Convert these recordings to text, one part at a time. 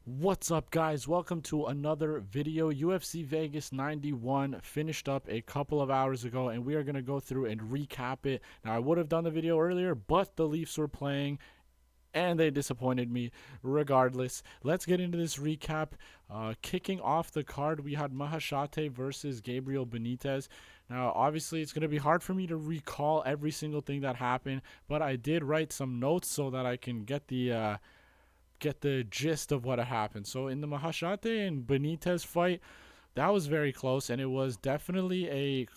What's up, guys? Welcome to another video. UFC Vegas 91 finished up a couple of hours ago, and we are going to go through and recap it. Now, I would have done the video earlier, but the Leafs were playing and they disappointed me regardless. Let's get into this recap. Kicking off the card, we had Maheshate versus Gabriel Benitez. Now, obviously, it's going to be hard for me to recall every single thing that happened, but I did write some notes so that I can get the gist of what had happened. So in the Maheshate and Benitez fight, that was very close, and it was definitely a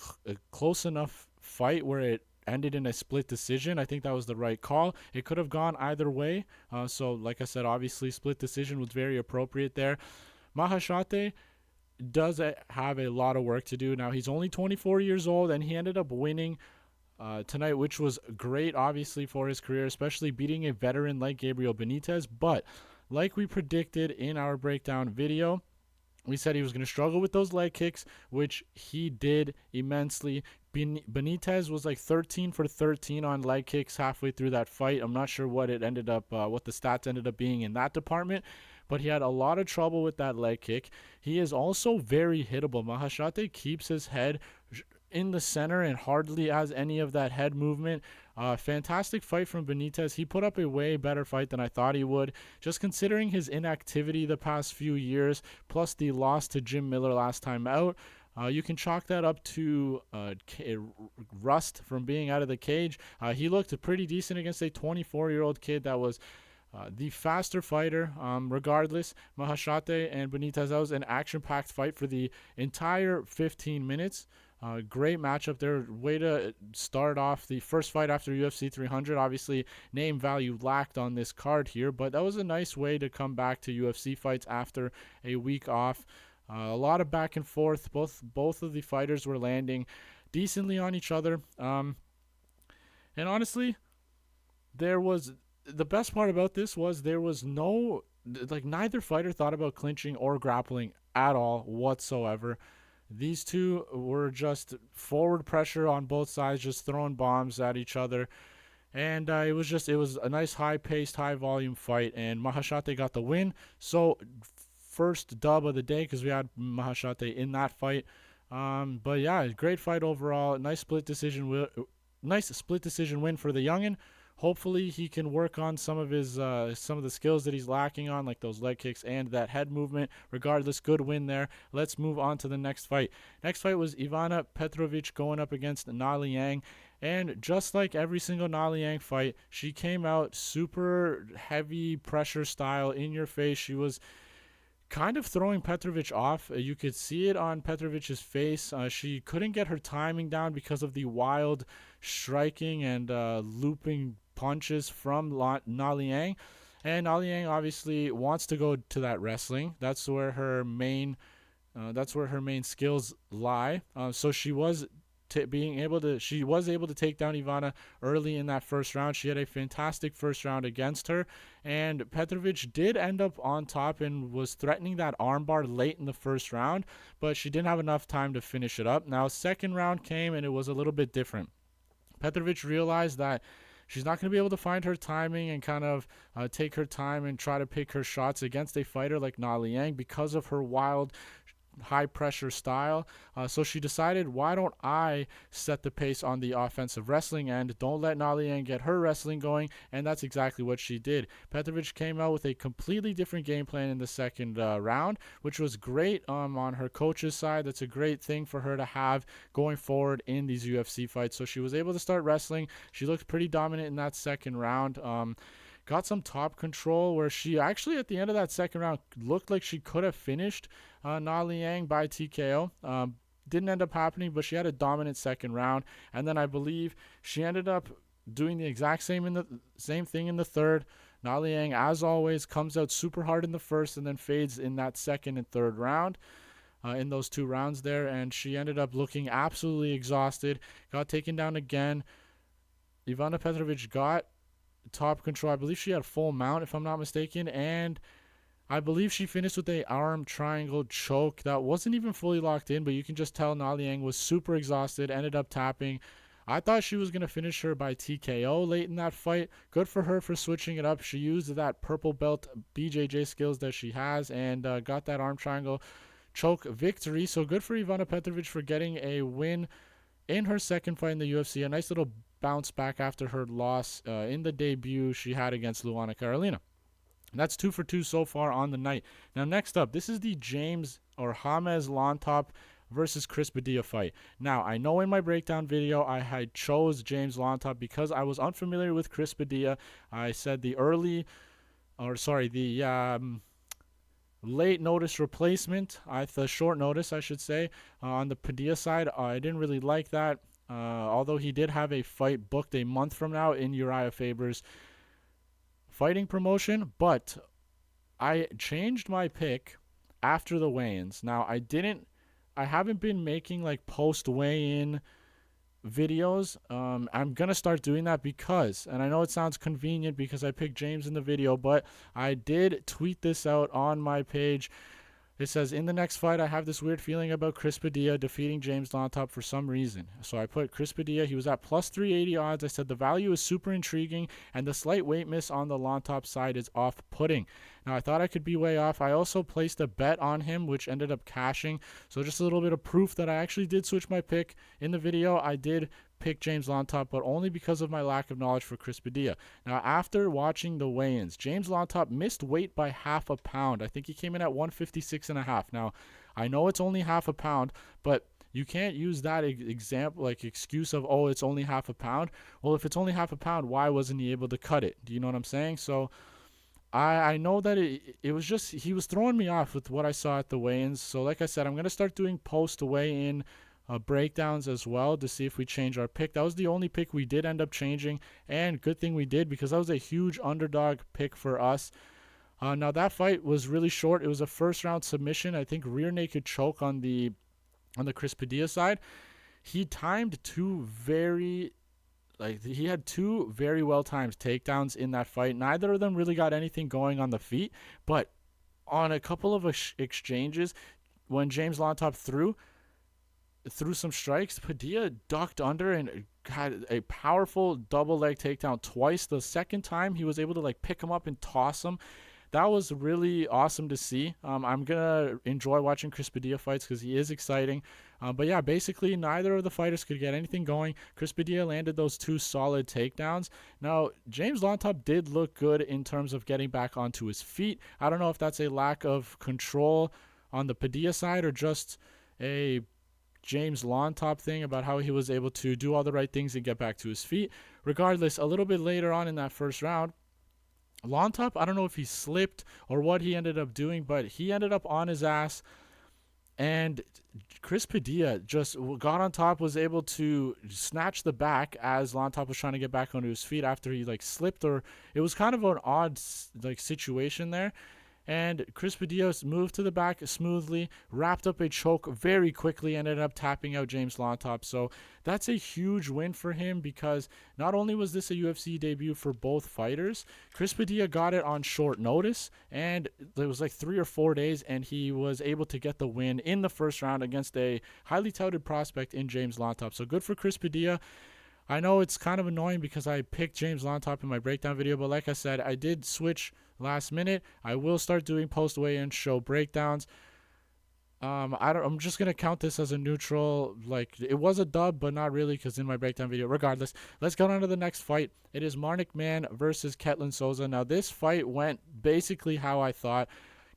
close enough fight where it ended in a split decision. I think that was the right call. It could have gone either way. So like I said, obviously split decision was very appropriate there. Maheshate does have a lot of work to do. Now, he's only 24 years old, and he ended up winning tonight, which was great, obviously, for his career, especially beating a veteran like Gabriel Benitez. But like we predicted in our breakdown video, we said he was going to struggle with those leg kicks, which he did immensely. Benitez was like 13 for 13 on leg kicks halfway through that fight. I'm not sure what it ended up, what the stats ended up being in that department, but he had a lot of trouble with that leg kick. He is also very hittable. Maheshate keeps his head in the center and hardly has any of that head movement. Fantastic fight from Benitez. He put up a way better fight than I thought he would, just considering his inactivity the past few years, plus the loss to Jim Miller last time out. You can chalk that up to rust from being out of the cage. He looked pretty decent against a 24-year-old kid that was the faster fighter. Regardless, Maheshate and Benitez, that was an action-packed fight for the entire 15 minutes. Great matchup there. Way to start off the first fight after UFC 300. Obviously, name value lacked on this card here, but that was a nice way to come back to UFC fights after a week off. A lot of back and forth. Both of the fighters were landing decently on each other. And honestly, the best part about this was there was no, neither fighter thought about clinching or grappling at all whatsoever. These two were just forward pressure on both sides, just throwing bombs at each other. And it was a nice high-paced, high-volume fight, and Maheshate got the win. So first dub of the day because we had Maheshate in that fight. But yeah, great fight overall. Nice split decision win for the youngin. Hopefully he can work on some of the skills that he's lacking on, like those leg kicks and that head movement. Regardless, good win there. Let's move on to the next fight. Next fight was Ivana Petrovic going up against Liang. And just like every single Liang fight, she came out super heavy pressure style, in your face. She was kind of throwing Petrovic off. You could see it on Petrovic's face. She couldn't get her timing down because of the wild striking and looping punches from Liang. And Liang obviously wants to go to that wrestling. That's where her main skills lie. So she was able to take down Ivana early in that first round. She had a fantastic first round against her, and Petrovic did end up on top and was threatening that armbar late in the first round, but she didn't have enough time to finish it up. Now, second round came, and it was a little bit different. Petrovic realized that she's not going to be able to find her timing and kind of take her time and try to pick her shots against a fighter like Liang because of her wild high pressure style. So she decided, why don't I set the pace on the offensive wrestling end? Don't let Liang get her wrestling going, and that's exactly what she did. Petrovic came out with a completely different game plan in the second round, which was great on her coach's side. That's a great thing for her to have going forward in these UFC fights. So she was able to start wrestling. She looked pretty dominant in that second round. Got some top control where she actually at the end of that second round looked like she could have finished Liang by TKO. Didn't end up happening, but she had a dominant second round, and then I believe she ended up doing the exact same thing in the third. Liang, as always, comes out super hard in the first and then fades in that second and third round. In those two rounds there, and she ended up looking absolutely exhausted. Got taken down again. Ivana Petrovic got top control. I believe she had full mount, if I'm not mistaken, and I believe she finished with a arm triangle choke that wasn't even fully locked in, but you can just tell Liang was super exhausted, ended up tapping. I thought she was going to finish her by TKO late in that fight. Good for her for switching it up. She used that purple belt BJJ skills that she has and got that arm triangle choke victory. So good for Ivana Petrovic for getting a win in her second fight in the UFC. A nice little bounce back after her loss in the debut she had against Luana Carolina. That's 2 for 2 so far on the night. Now, next up, this is the James Llontop versus Chris Padilla fight. Now, I know in my breakdown video I had chose James Llontop because I was unfamiliar with Chris Padilla. I said the late notice replacement, the short notice, I should say, on the Padilla side. I didn't really like that, although he did have a fight booked a month from now in Uriah Faber's fighting promotion, but I changed my pick after the weigh-ins. Now, I haven't been making like post weigh-in videos. I'm gonna start doing that because, and I know it sounds convenient because I picked James in the video, but I did tweet this out on my page. It says, in the next fight, I have this weird feeling about Chris Padilla defeating James Llontop for some reason. So I put Chris Padilla. He was at plus 380 odds. I said the value is super intriguing, and the slight weight miss on the Llontop side is off-putting. Now, I thought I could be way off. I also placed a bet on him, which ended up cashing. So just a little bit of proof that I actually did switch my pick. In the video, I did pick James Llontop, but only because of my lack of knowledge for Chris Padilla. Now, after watching the weigh-ins, James Llontop missed weight by half a pound. I think he came in at 156.5. Now, I know it's only half a pound, but you can't use that excuse of, oh, it's only half a pound. Well, if it's only half a pound, why wasn't he able to cut it? Do you know what I'm saying? So I know that it was just, he was throwing me off with what I saw at the weigh-ins. So like I said, I'm going to start doing post weigh-in breakdowns as well to see if we change our pick. That was the only pick we did end up changing, and good thing we did because that was a huge underdog pick for us. Now that fight was really short. It was a first round submission. I think rear naked choke on the Chris Padilla side. He timed he had two very well timed takedowns in that fight. Neither of them really got anything going on the feet, but on a couple of exchanges, when James Llontop threw some strikes, Padilla ducked under and had a powerful double leg takedown twice. The second time, he was able to pick him up and toss him. That was really awesome to see. I'm going to enjoy watching Chris Padilla fights because he is exciting. But yeah, basically neither of the fighters could get anything going. Chris Padilla landed those two solid takedowns. Now, James Llontop did look good in terms of getting back onto his feet. I don't know if that's a lack of control on the Padilla side or just a James Llontop thing about how he was able to do all the right things and get back to his feet. Regardless, a little bit later on in that first round, Llontop, I don't know if he slipped or what he ended up doing, but he ended up on his ass, and Chris Padilla just got on top, was able to snatch the back as Llontop was trying to get back onto his feet after he slipped, or it was kind of an odd situation there. And Chris Padilla moved to the back smoothly, wrapped up a choke very quickly, and ended up tapping out James Llontop. So that's a huge win for him because not only was this a UFC debut for both fighters, Chris Padilla got it on short notice, and it was 3 or 4 days, and he was able to get the win in the first round against a highly touted prospect in James Llontop. So good for Chris Padilla. I know it's kind of annoying because I picked James Llontop in my breakdown video, but like I said, I did switch last minute. I will start doing post weigh-in show breakdowns. I'm just gonna count this as a neutral. It was a dub, but not really because in my breakdown video. Regardless, let's go on to the next fight. It is Mann versus Ketlin Souza. Now this fight went basically how I thought.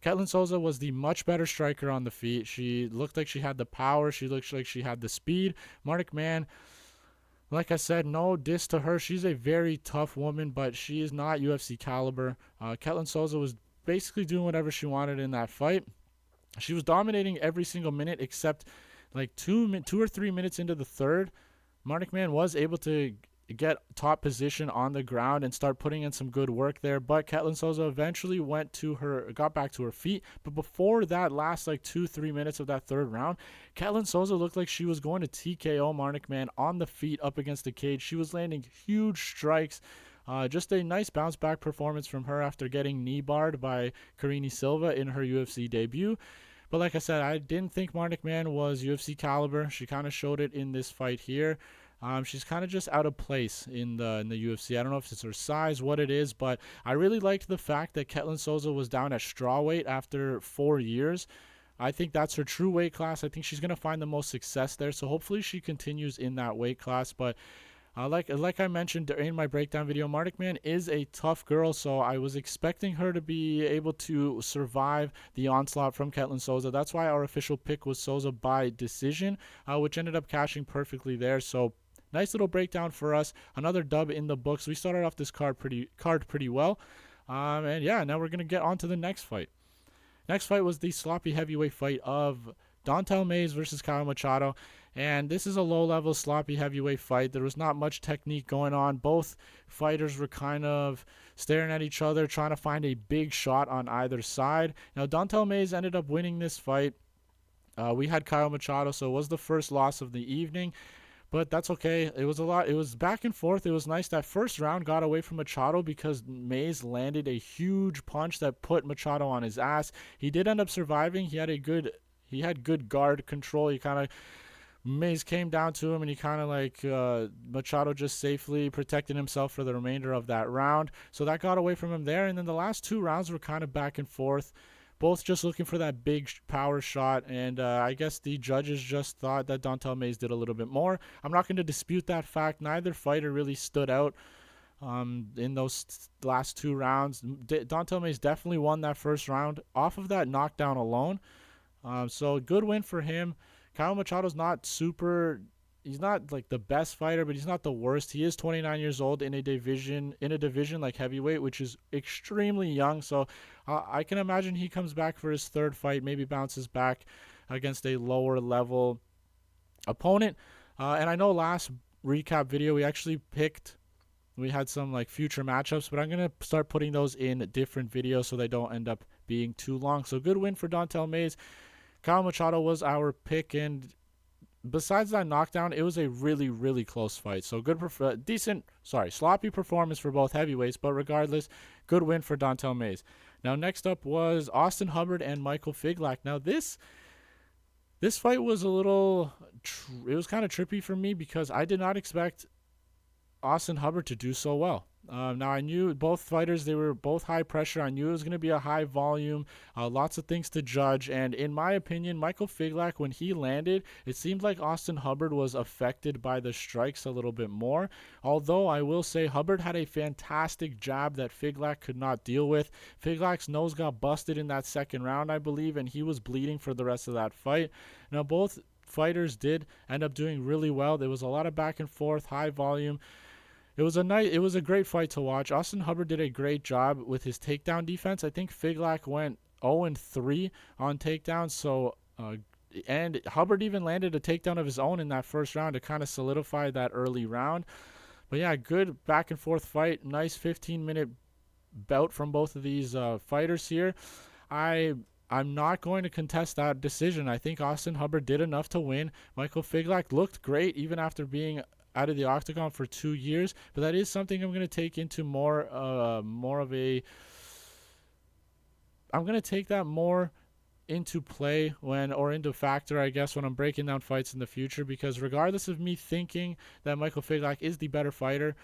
Ketlin Souza was the much better striker on the feet. She looked like she had the power. She looked like she had the speed. Mann, like I said, no diss to her. She's a very tough woman, but she is not UFC caliber. Ketlin Souza was basically doing whatever she wanted in that fight. She was dominating every single minute except 2 or 3 minutes into the third. Mann was able to get top position on the ground and start putting in some good work there, but Ketlin Souza eventually got back to her feet. But before that last 2-3 minutes of that third round, Ketlin Souza looked like she was going to TKO Mann on the feet up against the cage. She was landing huge strikes. Just a nice bounce back performance from her after getting knee barred by Karine Silva in her UFC debut. But like I said, I didn't think Mann was UFC caliber. She kind of showed it in this fight here. She's kind of just out of place in the UFC. I don't know if it's her size, what it is, but I really liked the fact that Ketlin Souza was down at strawweight after 4 years. I think that's her true weight class. I think she's going to find the most success there. So hopefully she continues in that weight class. But like I mentioned in my breakdown video, Mardik Man is a tough girl. So I was expecting her to be able to survive the onslaught from Ketlin Souza. That's why our official pick was Souza by decision, which ended up cashing perfectly there. So nice little breakdown for us. Another dub in the books. We started off this card pretty well. And yeah, now we're going to get on to the next fight. Next fight was the sloppy heavyweight fight of Don'Tale Mayes versus Kyle Machado. And this is a low-level sloppy heavyweight fight. There was not much technique going on. Both fighters were kind of staring at each other, trying to find a big shot on either side. Now, Don'Tale Mayes ended up winning this fight. We had Kyle Machado, so it was the first loss of the evening. But that's okay. It was back and forth. It was nice. That first round got away from Machado because Mayes landed a huge punch that put Machado on his ass. He did end up surviving. He had good guard control. Mayes came down to him, and he kind of Machado just safely protected himself for the remainder of that round. So that got away from him there. And then the last 2 rounds were kind of back and forth. Both just looking for that big power shot, and I guess the judges just thought that Don'Tale Mayes did a little bit more. I'm not going to dispute that fact. Neither fighter really stood out in those last 2 rounds. Don'Tale Mayes definitely won that first round off of that knockdown alone. So good win for him. Kyle Machado's not super... He's not like the best fighter, but he's not the worst. He is 29 years old in a division like heavyweight, which is extremely young. So I can imagine he comes back for his 3rd fight, maybe bounces back against a lower level opponent. And I know last recap video we had some like future matchups, but I'm going to start putting those in different videos so they don't end up being too long. So good win for Don'Tale Mayes. Kyle Machado was our pick, and besides that knockdown, it was a really, really close fight. So sloppy performance for both heavyweights, but regardless, good win for Don'Tale Mayes. Now, next up was Austin Hubbard and Michael Figlak. Now, this fight was it was kind of trippy for me because I did not expect Austin Hubbard to do so well. Now, I knew both fighters, they were both high pressure. I knew it was going to be a high volume, lots of things to judge. And in my opinion, Michael Figlak, when he landed, it seemed like Austin Hubbard was affected by the strikes a little bit more. Although I will say Hubbard had a fantastic jab that Figlak could not deal with. Figlak's nose got busted in that 2nd round, I believe, and he was bleeding for the rest of that fight. Now, both fighters did end up doing really well. There was a lot of back and forth, high volume. It was a great fight to watch. Austin Hubbard did a great job with his takedown defense. I think Figlak went 0-3 on takedowns. So, and Hubbard even landed a takedown of his own in that first round to kind of solidify that early round. But yeah, good back and forth fight. Nice 15-minute bout from both of these fighters here. I'm not going to contest that decision. I think Austin Hubbard did enough to win. Michael Figlak looked great even after being out of the octagon for 2 years, but that is something I'm going to take into I'm going to take that more into play into factor, I guess, when I'm breaking down fights in the future, because regardless of me thinking that Michael Figlak is the better fighter,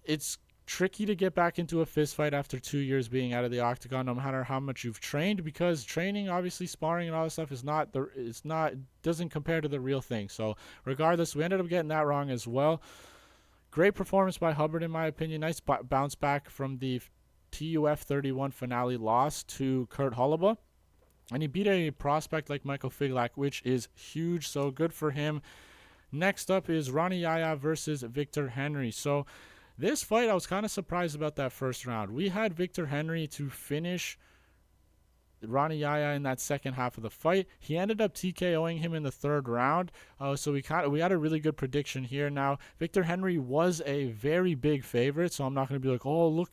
it's tricky to get back into a fist fight after 2 years being out of the octagon, no matter how much you've trained, because training, obviously sparring and all that stuff doesn't compare to the real thing. So regardless, we ended up getting that wrong as well. Great performance by Hubbard, in my opinion. Nice bounce back from the TUF 31 finale loss to Kurt Holoba, and he beat a prospect like Michael Figlak, which is huge. So good for him. Next up is Ronnie Yahya versus Victor Henry. So this fight, I was kind of surprised about that first round. We had Victor Henry to finish Ronnie Yahya in that second half of the fight. He ended up TKOing him in the 3rd round. So we had a really good prediction here. Now, Victor Henry was a very big favorite, so I'm not going to be like, oh, look,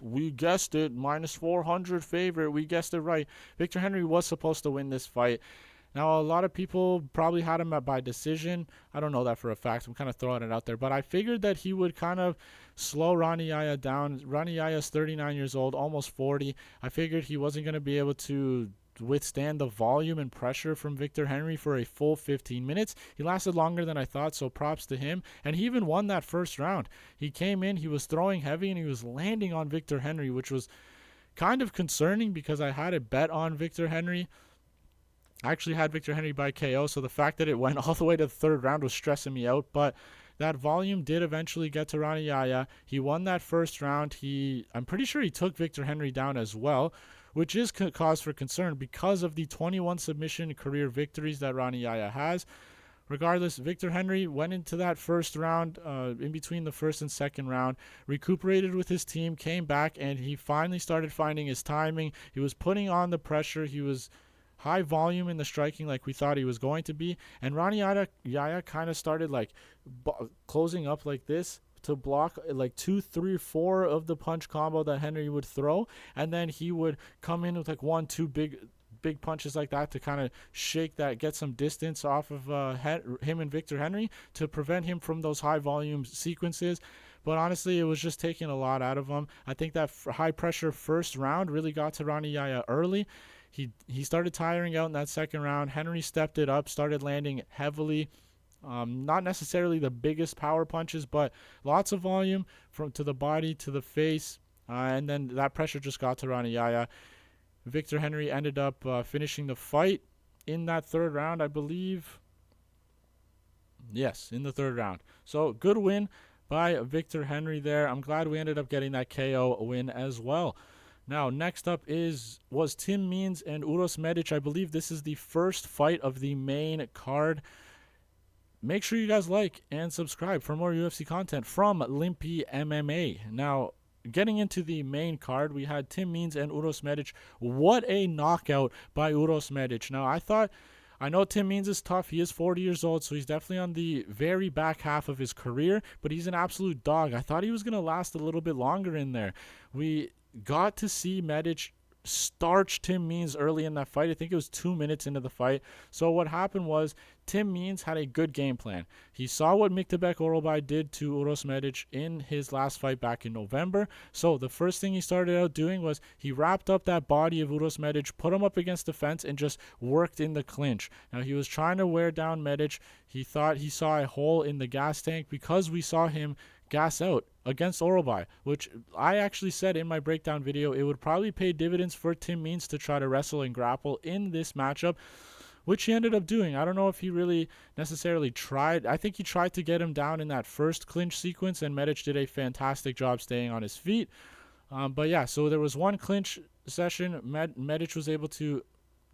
we guessed it, -400 favorite. We guessed it right. Victor Henry was supposed to win this fight. Now, a lot of people probably had him by decision. I don't know that for a fact. I'm kind of throwing it out there. But I figured that he would kind of slow Ronnie Yahya down. Ronnie Yahya is 39 years old, almost 40. I figured he wasn't going to be able to withstand the volume and pressure from Victor Henry for a full 15 minutes. He lasted longer than I thought, so props to him. And he even won that first round. He came in, he was throwing heavy, and he was landing on Victor Henry, which was kind of concerning because I had a bet on Victor Henry. I actually had Victor Henry by KO, so the fact that it went all the way to the third round was stressing me out. But that volume did eventually get to Ronnie Yahya. He won that first round. I'm pretty sure he took Victor Henry down as well, which is cause for concern because of the 21 submission career victories that Ronnie Yahya has. Regardless, Victor Henry went into that first round, in between the first and second round, recuperated with his team, came back, and he finally started finding his timing. He was putting on the pressure. He was high volume in the striking like we thought he was going to be. And Ronnie Yahya kind of started like closing up like this to block like 2, 3, 4 of the punch combo that Henry would throw. And then he would come in with like 1, 2 big punches like that to kind of shake that, get some distance off of him and Victor Henry to prevent him from those high volume sequences. But honestly, it was just taking a lot out of him. I think that high pressure first round really got to Ronnie Yahya early. He started tiring out in that second round. Henry stepped it up, started landing heavily. Not necessarily the biggest power punches, but lots of volume from to the body, to the face. And then that pressure just got to Ronnie Yahya. Victor Henry ended up finishing the fight in that third round, I believe. Yes, in the third round. So good win by Victor Henry there. I'm glad we ended up getting that KO win as well. Now, next up was Tim Means and Uros Medic. I believe this is the first fight of the main card. Make sure you guys like and subscribe for more UFC content from Limpy MMA. Now, getting into the main card, we had Tim Means and Uros Medic. What a knockout by Uros Medic. Now, I know Tim Means is tough. He is 40 years old, so he's definitely on the very back half of his career, but he's an absolute dog. I thought he was going to last a little bit longer in there. We got to see Medic starch Tim Means early in that fight. I think it was 2 minutes into the fight. So what happened was Tim Means had a good game plan. He saw what Miktabek Orolbai did to Uros Medic in his last fight back in November. So the first thing he started out doing was he wrapped up that body of Uros Medic, put him up against the fence, and just worked in the clinch. Now he was trying to wear down Medic. He thought he saw a hole in the gas tank because we saw him gas out against Orolbai, which I actually said in my breakdown video it would probably pay dividends for Tim Means to try to wrestle and grapple in this matchup, which he ended up doing. I don't know if he really necessarily tried. I think he tried to get him down in that first clinch sequence, and Medic did a fantastic job staying on his feet. But yeah, so there was one clinch session. Medic was able to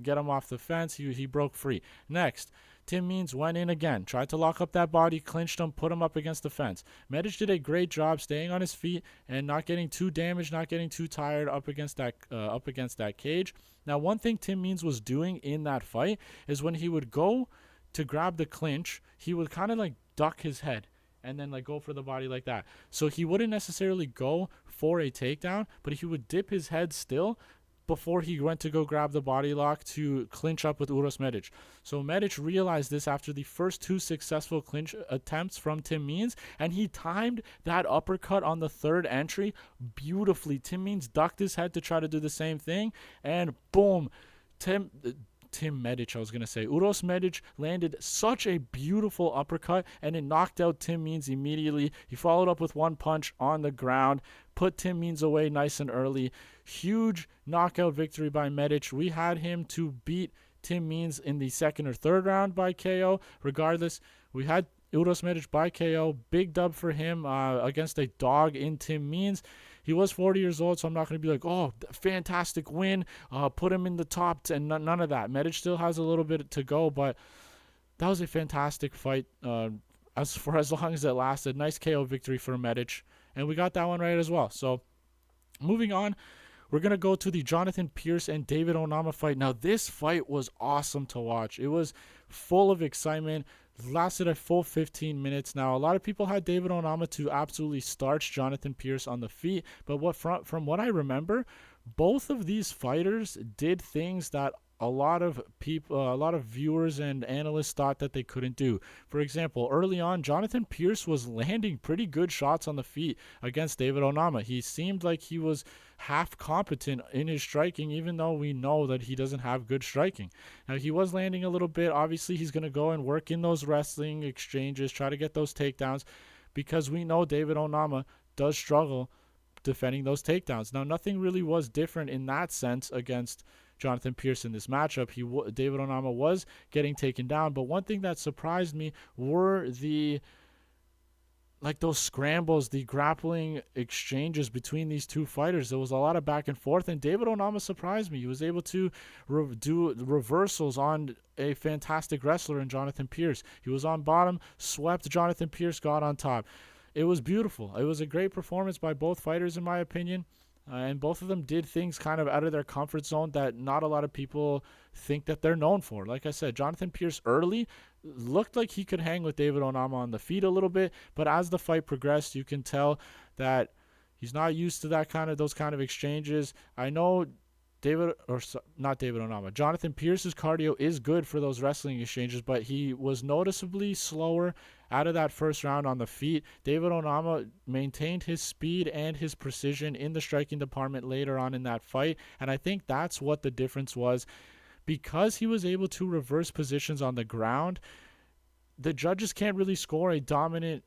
get him off the fence. He broke free. Next, Tim Means went in again, tried to lock up that body, clinched him, put him up against the fence. Medic did a great job staying on his feet and not getting too damaged, not getting too tired up against that cage. Now, one thing Tim Means was doing in that fight is when he would go to grab the clinch, he would kind of like duck his head and then like go for the body like that. So he wouldn't necessarily go for a takedown, but he would dip his head still before he went to go grab the body lock to clinch up with Uros Medic. So Medic realized this after the first 2 successful clinch attempts from Tim Means, and he timed that uppercut on the third entry beautifully. Tim Means ducked his head to try to do the same thing, and boom, Uros Medic landed such a beautiful uppercut, and it knocked out Tim Means immediately. He followed up with one punch on the ground, put Tim Means away nice and early. Huge knockout victory by Medic. We had him to beat Tim Means in the second or third round by KO. Regardless, we had Uros Medic by KO. Big dub for him against a dog in Tim Means. He was 40 years old, so I'm not going to be like, oh, fantastic win, put him in the top 10. None of that. Medic still has a little bit to go, but that was a fantastic fight as long as it lasted. Nice KO victory for Medic, and we got that one right as well. So moving on, we're going to go to the Jonathan Pearce and David Onama fight. Now, this fight was awesome to watch. It was full of excitement. Lasted a full 15 minutes. Now, a lot of people had David Onama to absolutely starch Jonathan Pearce on the feet, but from what I remember, both of these fighters did things that a lot of people, a lot of viewers and analysts thought that they couldn't do. For example, early on, Jonathan Pearce was landing pretty good shots on the feet against David Onama. He seemed like he was half competent in his striking, even though we know that he doesn't have good striking. Now, he was landing a little bit. Obviously, he's going to go and work in those wrestling exchanges, try to get those takedowns, because we know David Onama does struggle defending those takedowns. Now, nothing really was different in that sense against Jonathan Pearce in this matchup. David Onama was getting taken down, but one thing that surprised me were those scrambles, the grappling exchanges between these two fighters. There was a lot of back and forth, and David Onama surprised me. He was able to do reversals on a fantastic wrestler in Jonathan Pearce. He was on bottom, swept Jonathan Pearce, got on top. It was beautiful. It was a great performance by both fighters, in my opinion. And both of them did things kind of out of their comfort zone that not a lot of people think that they're known for. Like I said, Jonathan Pearce early looked like he could hang with David Onama on the feet a little bit, but as the fight progressed, you can tell that he's not used to those kind of exchanges. I know Jonathan Pearce's cardio is good for those wrestling exchanges, but he was noticeably slower out of that first round on the feet. David Onama maintained his speed and his precision in the striking department later on in that fight, and I think that's what the difference was. Because he was able to reverse positions on the ground, the judges can't really score a dominant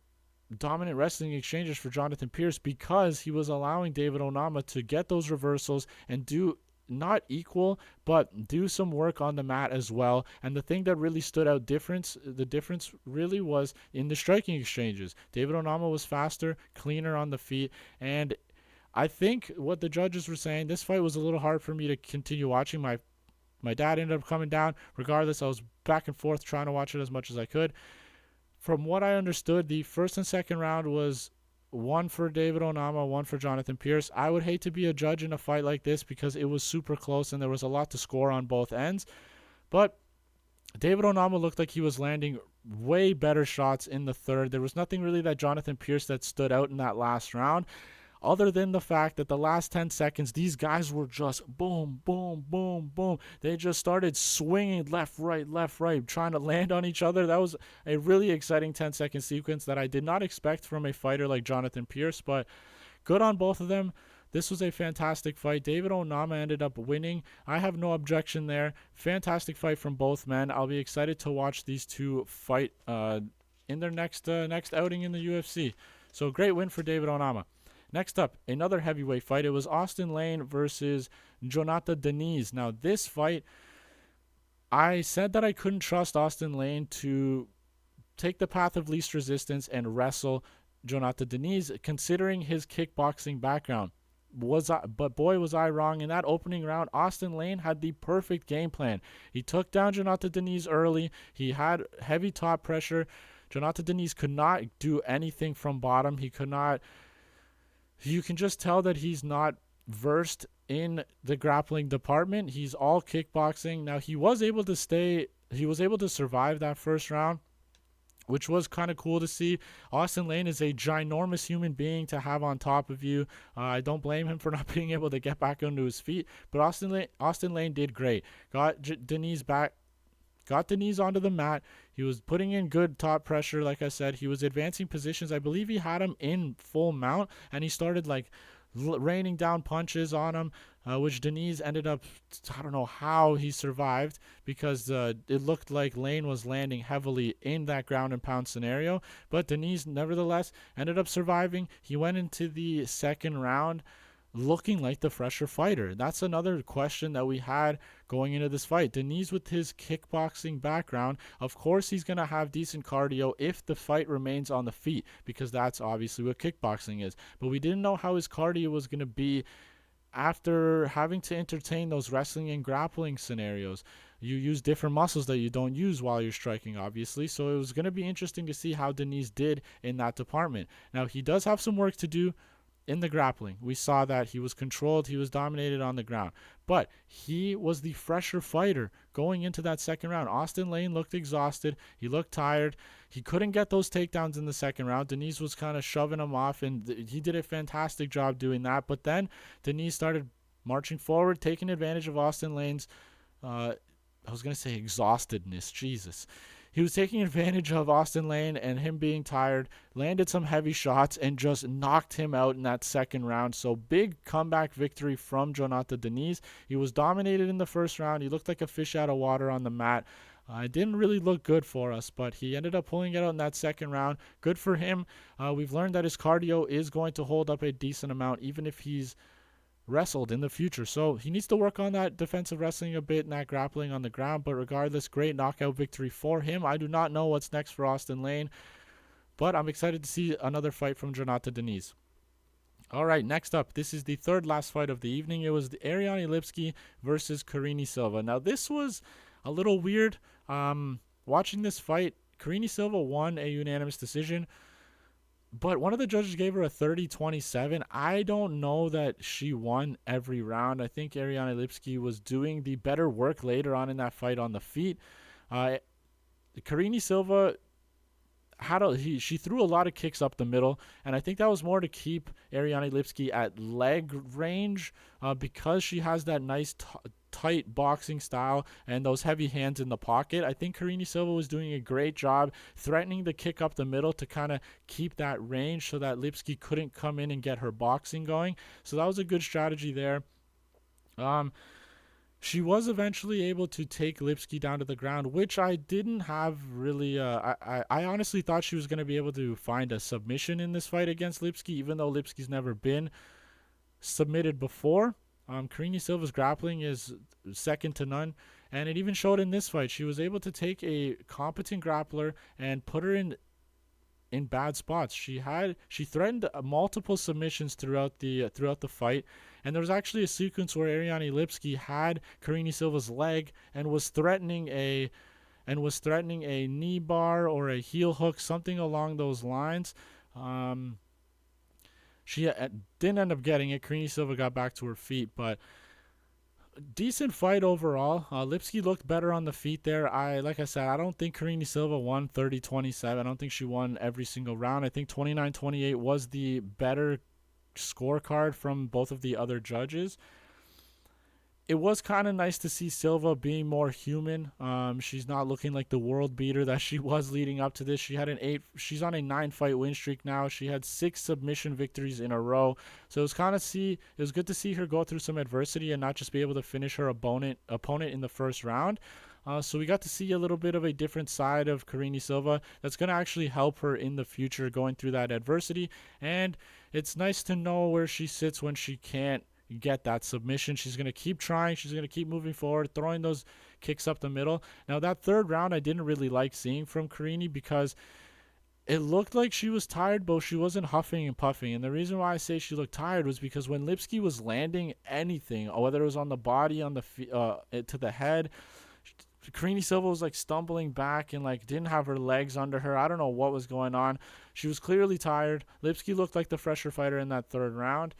wrestling exchanges for Jonathan Pearce, because he was allowing David Onama to get those reversals and do not equal, but do some work on the mat as well. And the thing that really stood out the difference really was in the striking exchanges. David Onama was faster, cleaner on the feet, and I think what the judges were saying, this fight was a little hard for me to continue watching. My dad ended up coming down. Regardless, I was back and forth trying to watch it as much as I could. From what I understood, the first and second round was one for David Onama, one for Jonathan Pearce. I would hate to be a judge in a fight like this because it was super close and there was a lot to score on both ends. But David Onama looked like he was landing way better shots in the third. There was nothing really that Jonathan Pearce that stood out in that last round, other than the fact that the last 10 seconds, these guys were just boom, boom, boom, boom. They just started swinging left, right, trying to land on each other. That was a really exciting 10-second sequence that I did not expect from a fighter like Jonathan Pearce, but good on both of them. This was a fantastic fight. David Onama ended up winning. I have no objection there. Fantastic fight from both men. I'll be excited to watch these two fight in their next outing in the UFC. So great win for David Onama. Next up, another heavyweight fight. It was Austin Lane versus Jonathan Diniz. Now, this fight, I said that I couldn't trust Austin Lane to take the path of least resistance and wrestle Jonathan Diniz, considering his kickboxing background. But boy, was I wrong. In that opening round, Austin Lane had the perfect game plan. He took down Jonathan Diniz early. He had heavy top pressure. Jonathan Diniz could not do anything from bottom. He could not... You can just tell that he's not versed in the grappling department. He's all kickboxing. Now, he was able to survive that first round, which was kind of cool to see. Austin Lane is a ginormous human being to have on top of you. I don't blame him for not being able to get back onto his feet, but Austin Lane did great. Got Diniz onto the mat. He was putting in good top pressure. Like I said, he was advancing positions. I believe he had him in full mount, and he started raining down punches on him, which Diniz ended up, I don't know how he survived, because it looked like Lane was landing heavily in that ground and pound scenario. But Diniz, nevertheless, ended up surviving. He went into the second round looking like the fresher fighter. That's another question that we had going into this fight. Diniz, with his kickboxing background, of course he's going to have decent cardio if the fight remains on the feet, because that's obviously what kickboxing is. But we didn't know how his cardio was going to be after having to entertain those wrestling and grappling scenarios. You use different muscles that you don't use while you're striking, obviously. So it was going to be interesting to see how Diniz did in that department. Now, he does have some work to do in the grappling. We saw that he was controlled, he was dominated on the ground, but he was the fresher fighter going into that second round. Austin Lane looked exhausted, he looked tired, he couldn't get those takedowns in the second round. Diniz was kind of shoving him off, and he did a fantastic job doing that. But then Diniz started marching forward, taking advantage of Austin Lane's I was going to say exhaustedness. Jesus. He was taking advantage of Austin Lane and him being tired, landed some heavy shots, and just knocked him out in that second round. So big comeback victory from Jonathan Diniz. He was dominated in the first round. He looked like a fish out of water on the mat. It didn't really look good for us, but he ended up pulling it out in that second round. Good for him. We've learned that his cardio is going to hold up a decent amount, even if he's wrestled in the future. So he needs to work on that defensive wrestling a bit and that grappling on the ground. But regardless, great knockout victory for him. I do not know what's next for Austin Lane, but I'm excited to see another fight from Jonathan Diniz. All right, next up, this is the third last fight of the evening. It was the Ariane Lipski versus Carini Silva. Now, this was a little weird. Watching this fight, Carini Silva won a unanimous decision, but one of the judges gave her a 30-27. I don't know that she won every round. I think Ariane Lipski was doing the better work later on in that fight on the feet. Carini Silva she threw a lot of kicks up the middle, and I think that was more to keep Ariane Lipski at leg range because she has that nice tight boxing style and those heavy hands in the pocket. I think Carini Silva was doing a great job threatening the kick up the middle to kind of keep that range so that Lipski couldn't come in and get her boxing going. So that was a good strategy there. She was eventually able to take Lipski down to the ground, which I didn't have really. I honestly thought she was going to be able to find a submission in this fight against Lipski, even though Lipski's never been submitted before. Carini Silva's grappling is second to none, and it even showed in this fight. She was able to take a competent grappler and put her in bad spots. She threatened multiple submissions throughout the fight, and there was actually a sequence where Ariane Lipski had Carini Silva's leg and was threatening a knee bar or a heel hook, something along those lines. She didn't end up getting it. Carini Silva got back to her feet, but decent fight overall. Lipski looked better on the feet there. Like I said, I don't think Carini Silva won 30-27. I don't think she won every single round. I think 29-28 was the better scorecard from both of the other judges. It was kind of nice to see Silva being more human. She's not looking like the world beater that she was leading up to this. She's on a 9-fight win streak now. She had 6 submission victories in a row. So it was good to see her go through some adversity and not just be able to finish her opponent in the first round. So we got to see a little bit of a different side of Carini Silva that's going to actually help her in the future going through that adversity. And it's nice to know where she sits when she can't get that submission. She's going to keep trying. She's going to keep moving forward, throwing those kicks up the middle. Now, that third round I didn't really like seeing from Carini because it looked like she was tired, but she wasn't huffing and puffing. And the reason why I say she looked tired was because when Lipski was landing anything, whether it was on the body, on the to the head, Carini Silva was like stumbling back and like didn't have her legs under her. I don't know what was going on. She was clearly tired. Lipski looked like the fresher fighter in that third round.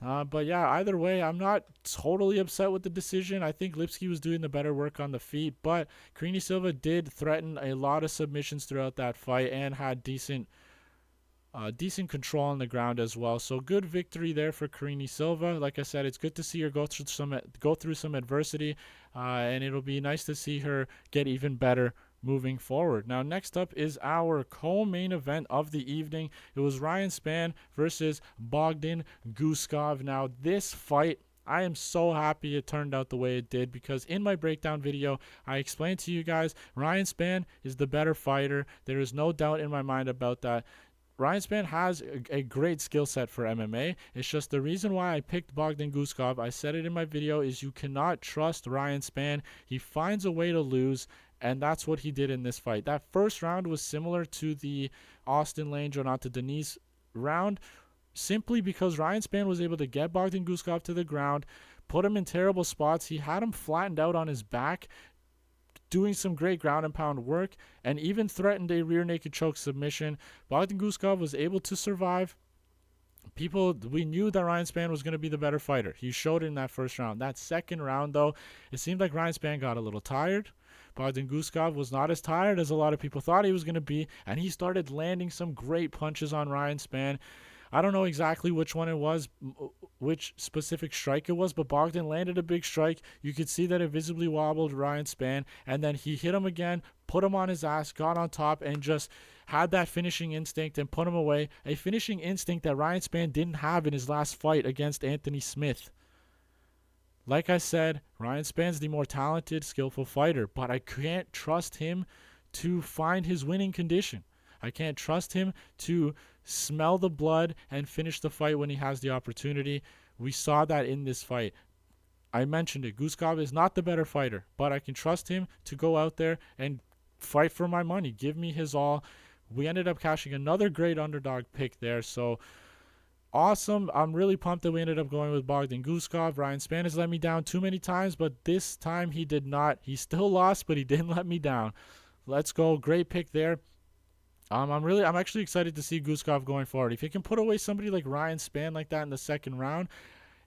But yeah, either way, I'm not totally upset with the decision. I think Lipski was doing the better work on the feet, but Carini Silva did threaten a lot of submissions throughout that fight and had decent control on the ground as well. So good victory there for Carini Silva. Like I said, it's good to see her go through some adversity, and it'll be nice to see her get even better moving forward. Now, next up is our co-main event of the evening. It was Ryan Spann versus Bogdan Guskov. Now, this fight, I am so happy it turned out the way it did because in my breakdown video, I explained to you guys Ryan Spann is the better fighter. There is no doubt in my mind about that. Ryan Spann has a great skill set for MMA. It's just the reason why I picked Bogdan Guskov, I said it in my video, is you cannot trust Ryan Spann. He finds a way to lose, and that's what he did in this fight. That first round was similar to the Austin Lane, Jonathan Diniz round, simply because Ryan Spann was able to get Bogdan Guskov to the ground, put him in terrible spots. He had him flattened out on his back, doing some great ground and pound work, and even threatened a rear naked choke submission. Bogdan Guskov was able to survive. We knew that Ryan Spann was going to be the better fighter. He showed it in that first round. That second round, though, it seemed like Ryan Spann got a little tired. Bogdan Guskov was not as tired as a lot of people thought he was going to be, and he started landing some great punches on Ryan Spann. I don't know exactly which one it was, which specific strike it was, but Bogdan landed a big strike. You could see that it visibly wobbled Ryan Spann, and then he hit him again, put him on his ass, got on top, and just had that finishing instinct and put him away. A finishing instinct that Ryan Spann didn't have in his last fight against Anthony Smith. Like I said, Ryan Spann's the more talented, skillful fighter, but I can't trust him to find his winning condition. I can't trust him to smell the blood and finish the fight when he has the opportunity. We saw that in this fight. I mentioned it. Guskov is not the better fighter, but I can trust him to go out there and fight for my money. Give me his all. We ended up cashing another great underdog pick there. So awesome. I'm really pumped that we ended up going with Bogdan Guskov. Ryan Spann has let me down too many times, but this time he did not. He still lost, but he didn't let me down. Let's go. Great pick there. I'm actually excited to see Guskov going forward. If he can put away somebody like Ryan Spann like that in the second round,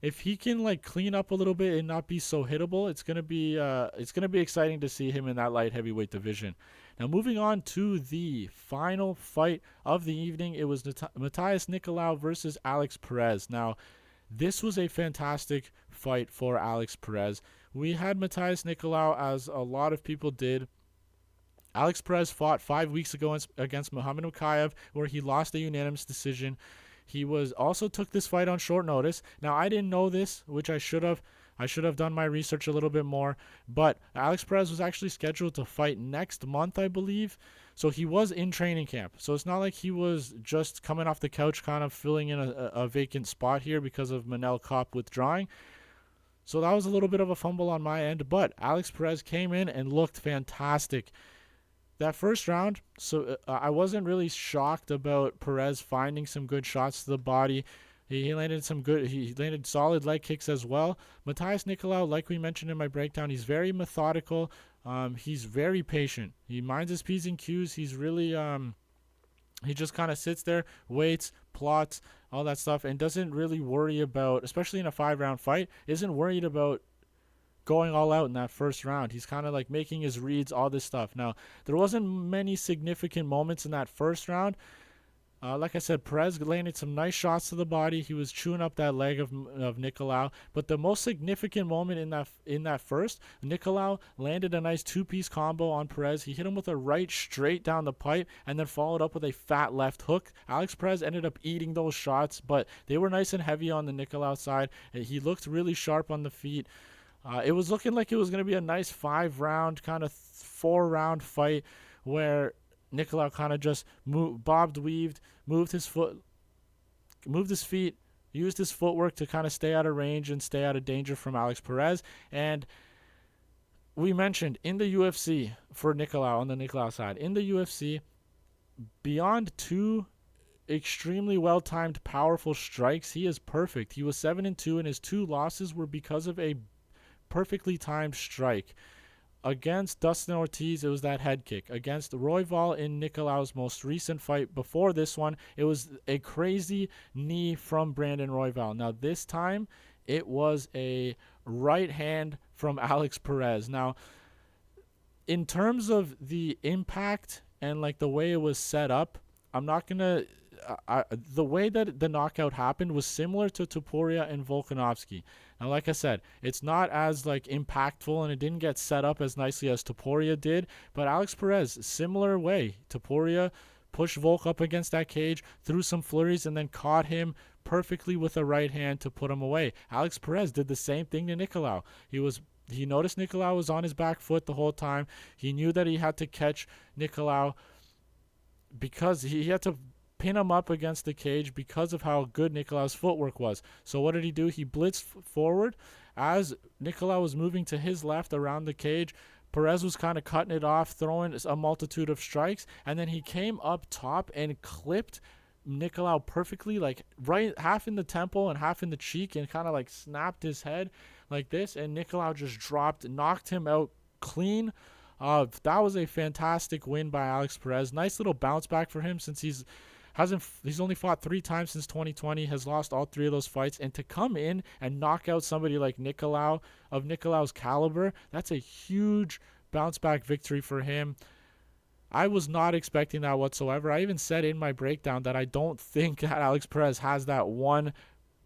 if he can like clean up a little bit and not be so hittable, it's gonna be exciting to see him in that light heavyweight division. Now moving on to the final fight of the evening, it was Matheus Nicolau versus Alex Perez. Now this was a fantastic fight for Alex Perez. We had Matheus Nicolau, as a lot of people did. Alex Perez fought 5 weeks ago against Muhammad Mokaev, where he lost a unanimous decision. He also took this fight on short notice. Now, I didn't know this, which I should have. I should have done my research a little bit more. But Alex Perez was actually scheduled to fight next month, I believe. So he was in training camp. So it's not like he was just coming off the couch, kind of filling in a vacant spot here because of Manel Kopp withdrawing. So that was a little bit of a fumble on my end. But Alex Perez came in and looked fantastic. That first round, so I wasn't really shocked about Perez finding some good shots to the body. He landed solid leg kicks as well. Matheus Nicolau, like we mentioned in my breakdown, he's very methodical. He's very patient. He minds his P's and Q's. He's really he just kind of sits there, waits, plots, all that stuff, and doesn't really worry about, especially in a 5-round fight, isn't worried about going all out in that first round. He's kind of like making his reads, all this stuff. Now, there wasn't many significant moments in that first round. Like I said, Perez landed some nice shots to the body. He was chewing up that leg of Nicolau. But the most significant moment in that first, Nicolau landed a nice two-piece combo on Perez. He hit him with a right straight down the pipe and then followed up with a fat left hook. Alex Perez ended up eating those shots, but they were nice and heavy on the Nicolau side. He looked really sharp on the feet. It was looking like it was going to be a nice 5-round, kind of 4-round fight where Nicolau kind of just bobbed, weaved, moved his feet, used his footwork to kind of stay out of range and stay out of danger from Alex Perez. And we mentioned in the UFC for Nicolau, on the Nicolau side, in the UFC, beyond 2 extremely well-timed, powerful strikes, he is perfect. He was 7-2, and his 2 losses were because of a perfectly timed strike. Against Dustin Ortiz, it was that head kick. Against Royval in Nicolau's most recent fight before this one, it was a crazy knee from Brandon Royval. Now this time, it was a right hand from Alex Perez. Now, in terms of the impact and like the way it was set up, I'm not gonna. The way that the knockout happened was similar to Topuria and Volkanovski. Now, like I said, it's not as like impactful and it didn't get set up as nicely as Topuria did, but Alex Perez, similar way. Topuria pushed Volk up against that cage, threw some flurries, and then caught him perfectly with a right hand to put him away. Alex Perez did the same thing to Nicolau. He noticed Nicolau was on his back foot the whole time. He knew that he had to catch Nicolau because he had to pin him up against the cage because of how good Nicolau's footwork was. So what did he do? He blitzed forward. As Nicolau was moving to his left around the cage, Perez was kind of cutting it off, throwing a multitude of strikes, and then he came up top and clipped Nicolau perfectly, like right half in the temple and half in the cheek, and kind of like snapped his head like this, and Nicolau just dropped, knocked him out clean. That was a fantastic win by Alex Perez. Nice little bounce back for him since he's only fought 3 times since 2020, has lost all 3 of those fights, and to come in and knock out somebody like Nicolau, of Nicolau's caliber, that's a huge bounce back victory for him. I was not expecting that whatsoever. I even said in my breakdown that I don't think that Alex Perez has that one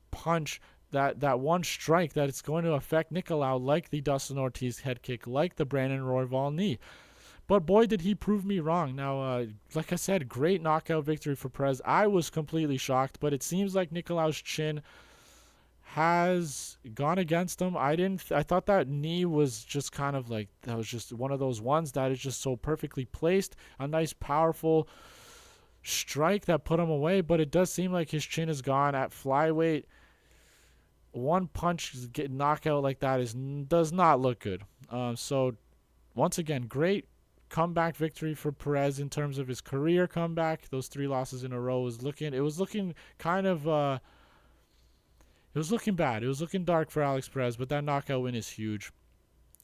punch, that one strike that it's going to affect Nicolau, like the Dustin Ortiz head kick, like the Brandon Royval knee. But boy, did he prove me wrong. Now, like I said, great knockout victory for Perez. I was completely shocked, but it seems like Nicolau's chin has gone against him. I thought that knee was just kind of like, that was just one of those ones that is just so perfectly placed. A nice, powerful strike that put him away, but it does seem like his chin is gone at flyweight. One punch get knockout like that does not look good. So once again, great comeback victory for Perez in terms of his career comeback. Those 3 losses in a row was looking kind of it was looking bad. It was looking dark for Alex Perez, but that knockout win is huge.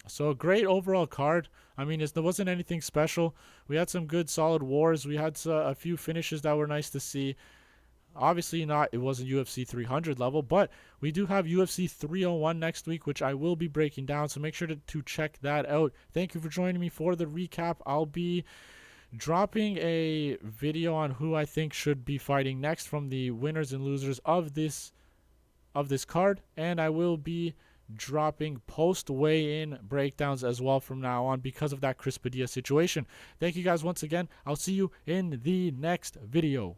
So a great overall card. I mean, there wasn't anything special. We had some good solid wars. We had a few finishes that were nice to see. Obviously it wasn't UFC 300 level, but we do have UFC 301 next week, which I will be breaking down, so make sure to check that out. Thank you for joining me for the recap. I'll be dropping a video on who I think should be fighting next from the winners and losers of this card, and I will be dropping post weigh-in breakdowns as well from now on because of that Chris Padilla situation. Thank you guys once again. I'll see you in the next video.